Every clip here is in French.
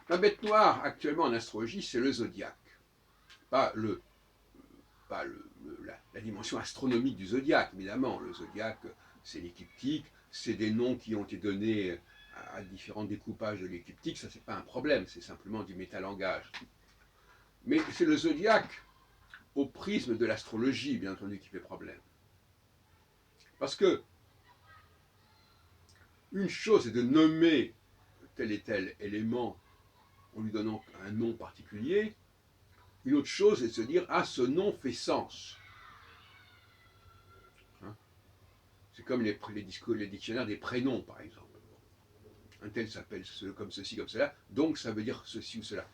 La bête noire, actuellement en astrologie, c'est le zodiaque. Pas, la dimension astronomique du zodiaque, évidemment. Le zodiaque, c'est l'écliptique, c'est des noms qui ont été donnés à différents découpages de l'écliptique, ça c'est pas un problème, c'est simplement du métalangage. Mais c'est le zodiaque au prisme de l'astrologie, bien entendu, qui fait problème. Parce que une chose est de nommer tel et tel élément en lui donnant un nom particulier, une autre chose est de se dire, ah, ce nom fait sens. Hein, c'est comme les dictionnaires des prénoms, par exemple. Un tel s'appelle comme ceci, comme cela, donc ça veut dire ceci ou cela.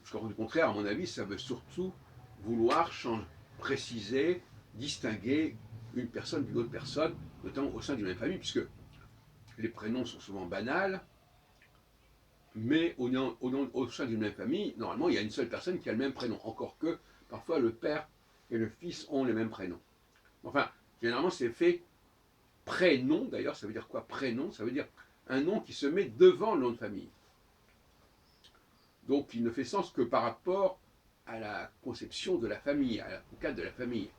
Jusqu'au contraire, à mon avis, ça veut surtout vouloir préciser, distinguer une personne d'une autre personne, notamment au sein d'une même famille, puisque les prénoms sont souvent banals, mais au sein d'une même famille, normalement, il y a une seule personne qui a le même prénom, encore que parfois le père et le fils ont les mêmes prénoms. Enfin, généralement, c'est fait prénom, d'ailleurs, ça veut dire quoi prénom? Ça veut dire un nom qui se met devant le nom de famille. Donc, il ne fait sens que par rapport à la conception de la famille, au cadre de la famille.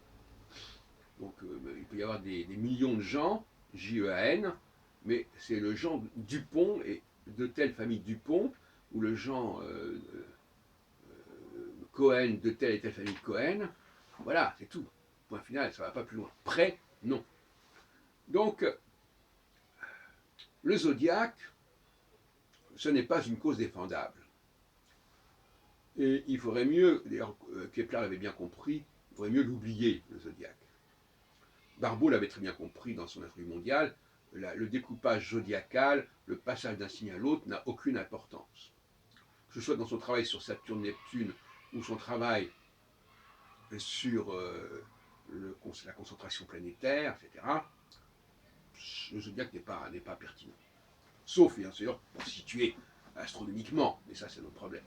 Donc, il peut y avoir des millions de gens, J-E-A-N, mais c'est le Jean Dupont et de telle famille Dupont, ou le Jean Cohen de telle et telle famille Cohen. Voilà, c'est tout. Point final, ça ne va pas plus loin. Prénom. Donc, le zodiaque, ce n'est pas une cause défendable. Et il faudrait mieux, d'ailleurs Kepler l'avait bien compris, il faudrait mieux l'oublier, le zodiaque. Barbeau l'avait très bien compris dans son Astrologie mondiale, le découpage zodiacal, le passage d'un signe à l'autre n'a aucune importance. Que ce soit dans son travail sur Saturne-Neptune ou son travail sur la concentration planétaire, etc., le zodiaque n'est pas pertinent. Sauf, bien sûr, pour situer astronomiquement, mais ça c'est notre problème.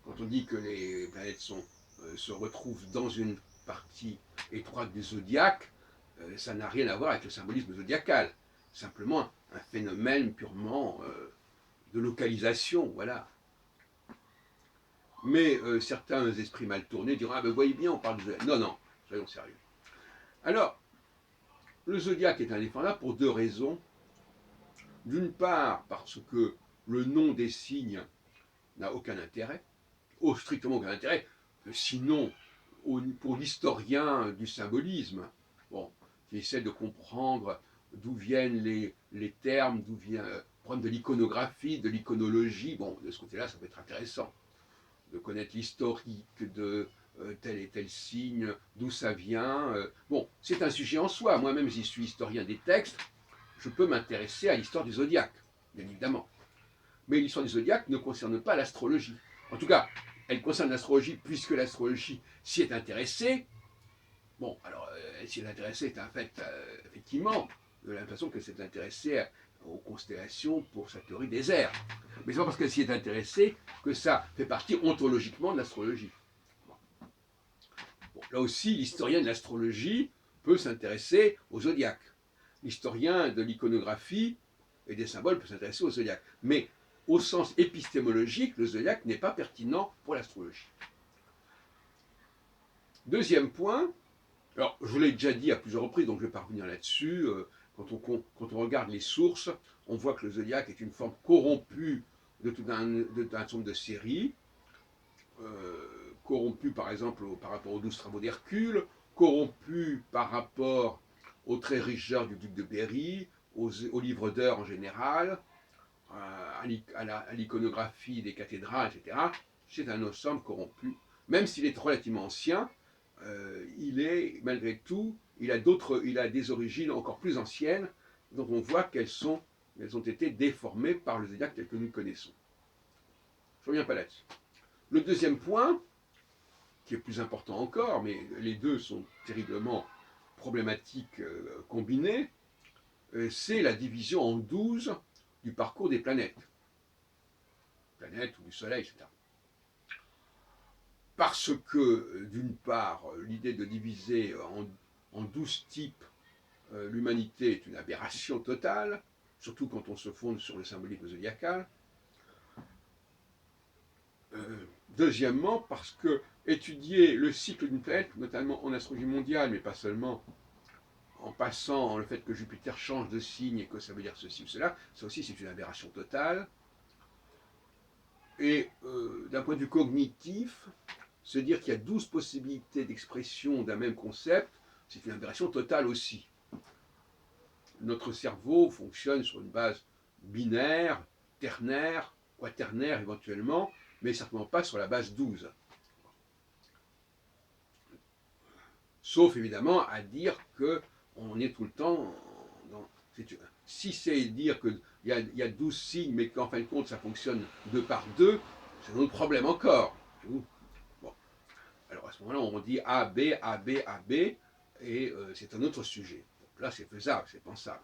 Quand on dit que les planètes se retrouvent dans une partie étroite du zodiaque, ça n'a rien à voir avec le symbolisme zodiacal. Simplement un phénomène purement de localisation, voilà. Mais certains esprits mal tournés diront, ah ben voyez bien, on parle de zodiaque. Non, non, soyons sérieux. Alors, le zodiaque est indéfendable pour deux raisons. D'une part, parce que le nom des signes n'a aucun intérêt, strictement aucun intérêt, sinon pour l'historien du symbolisme, bon, qui essaie de comprendre d'où viennent les termes, d'où vient prendre de l'iconographie, de l'iconologie, bon, de ce côté-là, ça peut être intéressant, de connaître l'historique de tel et tel signe, d'où ça vient. Bon, c'est un sujet en soi. Moi-même, j'y suis historien des textes, je peux m'intéresser à l'histoire du zodiaque, bien évidemment. Mais l'histoire du zodiaque ne concerne pas l'astrologie. En tout cas, elle concerne l'astrologie puisque l'astrologie s'y est intéressée. Bon, alors, elle s'y est intéressée, c'est un fait, effectivement, de la façon qu'elle s'est intéressée aux constellations pour sa théorie des airs. Mais c'est pas parce qu'elle s'y est intéressée que ça fait partie ontologiquement de l'astrologie. Bon, là aussi, l'historien de l'astrologie peut s'intéresser au zodiaque. L'historien de l'iconographie et des symboles peut s'intéresser au zodiaque. Mais au sens épistémologique, le zodiaque n'est pas pertinent pour l'astrologie. Deuxième point, alors je vous l'ai déjà dit à plusieurs reprises, donc je ne vais pas revenir là-dessus. Quand on regarde les sources, on voit que le zodiaque est une forme corrompue de tout un certain nombre de séries, corrompue par exemple par rapport aux 12 travaux d'Hercule, corrompue par rapport aux très riches heures du duc de Berry, aux livres d'heures en général, à l'iconographie des cathédrales, etc. C'est un ensemble corrompu. Même s'il est relativement ancien, il est, malgré tout, il a des origines encore plus anciennes, dont on voit qu'elles ont été déformées par le zodiaque tel que nous le connaissons. Je ne reviens pas là-dessus. Le deuxième point, qui est plus important encore, mais les deux sont terriblement problématiques combinées, c'est la division en 12 du parcours des planètes. Planètes ou du Soleil, etc. Parce que, d'une part, l'idée de diviser en 12 types l'humanité est une aberration totale, surtout quand on se fonde sur le symbolisme zodiacal. Deuxièmement, parce que étudier le cycle d'une planète, notamment en astrologie mondiale, mais pas seulement, en passant le fait que Jupiter change de signe et que ça veut dire ceci ou cela, ça aussi c'est une aberration totale. Et d'un point de vue cognitif, se dire qu'il y a 12 possibilités d'expression d'un même concept, c'est une aberration totale aussi. Notre cerveau fonctionne sur une base binaire, ternaire, quaternaire éventuellement, mais certainement pas sur la base 12. Sauf évidemment à dire qu'on est tout le temps dans. Si c'est dire qu'il y a 12 signes, mais qu'en fin de compte ça fonctionne 2 par 2, c'est un autre problème encore. Bon. Alors à ce moment-là, on dit A, B, A, B, A, B, et c'est un autre sujet. Donc là, c'est faisable, c'est pensable.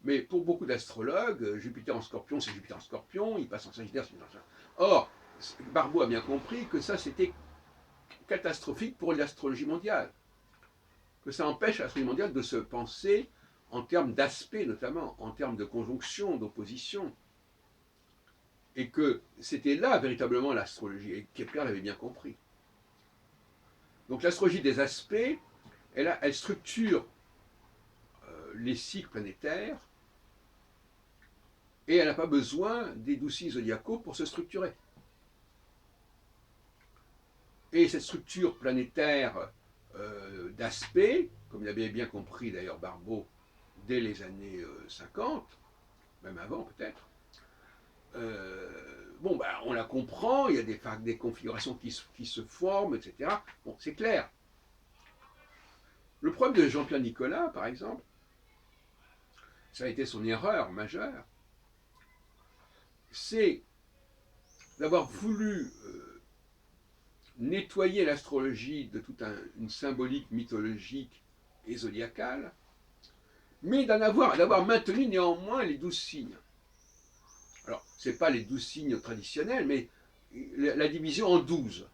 Mais pour beaucoup d'astrologues, Jupiter en scorpion, c'est Jupiter en scorpion, il passe en sagittaire, c'est Jupiter en sagittaire. Or, Barbeau a bien compris que ça, c'était catastrophique pour l'astrologie mondiale. Que ça empêche l'astrologie mondiale de se penser en termes d'aspect, notamment, en termes de conjonction, d'opposition. Et que c'était là, véritablement, l'astrologie. Et Kepler l'avait bien compris. Donc l'astrologie des aspects, elle structure les cycles planétaires, et elle n'a pas besoin des 12 signes zodiacaux pour se structurer. Et cette structure planétaire d'aspect, comme l'avait bien compris d'ailleurs Barbeau dès les années 50, même avant peut-être, bon, ben, on la comprend, il y a des configurations qui se forment, etc. Bon, c'est clair. Le problème de Jean-Pierre Nicolas, par exemple, ça a été son erreur majeure, c'est d'avoir voulu nettoyer l'astrologie de toute une symbolique mythologique et zodiacale, mais d'avoir maintenu néanmoins les 12 signes. Alors, ce n'est pas les 12 signes traditionnels, mais la division en 12.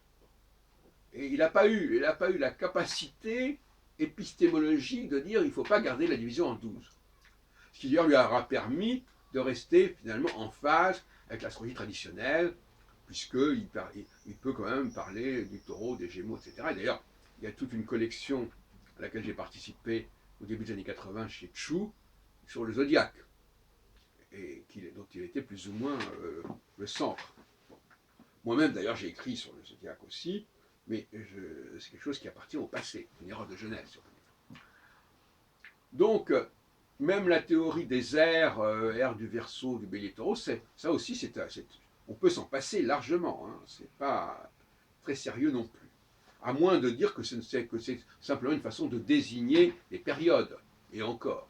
Et il n'a pas eu la capacité épistémologique de dire il ne faut pas garder la division en 12. Ce qui d'ailleurs lui aura permis de rester finalement en phase avec l'astrologie traditionnelle, puisqu'il peut quand même parler du taureau, des gémeaux, etc. Et d'ailleurs, il y a toute une collection à laquelle j'ai participé au début des années 80 chez Chou sur le zodiaque, et dont il était plus ou moins le centre. Bon. Moi-même, d'ailleurs, j'ai écrit sur le zodiaque aussi, mais c'est quelque chose qui appartient au passé, une erreur de jeunesse. Donc, même la théorie des airs, airs du Verseau, du Bélier Taureau, ça aussi, on peut s'en passer largement. Hein, c'est pas très sérieux non plus. À moins de dire que c'est simplement une façon de désigner les périodes. Et encore.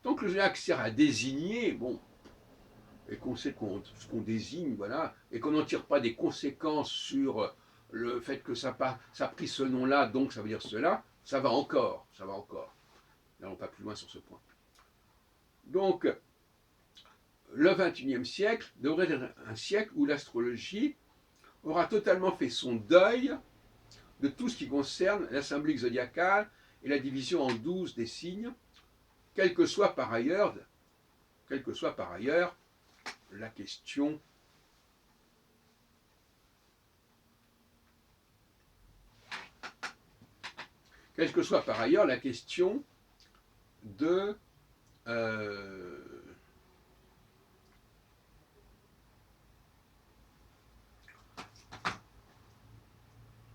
Tant que le zodiaque sert à désigner, bon, et qu'on sait ce qu'on désigne, voilà, et qu'on n'en tire pas des conséquences sur le fait que ça a pris ce nom-là, donc ça veut dire cela, ça va encore, ça va encore. N'allons pas plus loin sur ce point. Donc, le XXIe siècle devrait être un siècle où l'astrologie aura totalement fait son deuil de tout ce qui concerne la symbolique zodiacale et la division en 12 des signes, quelle que soit par ailleurs la question de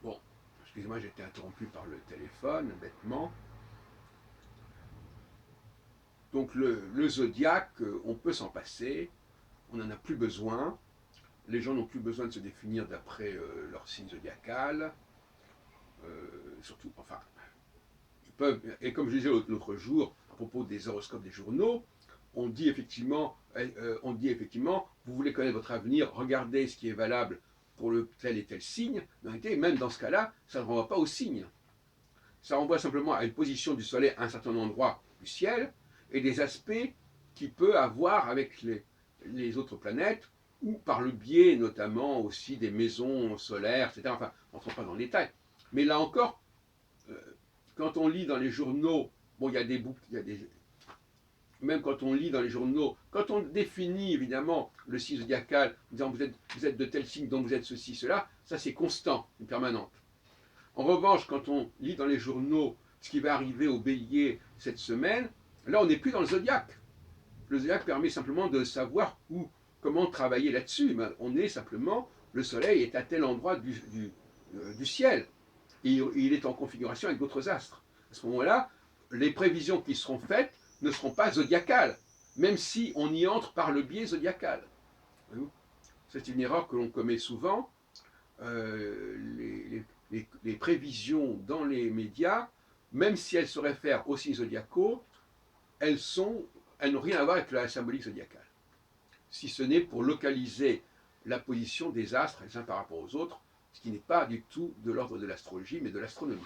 bon, excusez-moi, j'ai été interrompu par le téléphone, bêtement. Donc le zodiaque, on peut s'en passer, on n'en a plus besoin, les gens n'ont plus besoin de se définir d'après leur signe zodiacal, surtout, enfin, ils peuvent, et comme je disais l'autre jour, à propos des horoscopes des journaux, on dit effectivement, vous voulez connaître votre avenir, regardez ce qui est valable pour le tel et tel signe, mais en réalité, même dans ce cas-là, ça ne renvoie pas au signe. Ça renvoie simplement à une position du soleil à un certain endroit du ciel, et des aspects qu'il peut avoir avec les autres planètes, ou par le biais notamment aussi des maisons solaires, etc. Enfin, on ne rentre pas dans le détail. Mais là encore, quand on lit dans les journaux, bon, il y a des même quand on lit dans les journaux, quand on définit évidemment le signe zodiacal, en disant vous êtes de tel signe, donc vous êtes ceci, cela, ça c'est constant, une permanente. En revanche, quand on lit dans les journaux ce qui va arriver au bélier cette semaine, là on n'est plus dans le zodiaque. Le zodiaque permet simplement de savoir où, comment travailler là-dessus. On est simplement, le soleil est à tel endroit du ciel. Et il est en configuration avec d'autres astres. À ce moment-là, les prévisions qui seront faites ne seront pas zodiacales, même si on y entre par le biais zodiacal. C'est une erreur que l'on commet souvent. Les prévisions dans les médias, même si elles se réfèrent aux signes zodiacaux, elles n'ont rien à voir avec la symbolique zodiacale. Si ce n'est pour localiser la position des astres les uns par rapport aux autres, ce qui n'est pas du tout de l'ordre de l'astrologie, mais de l'astronomie.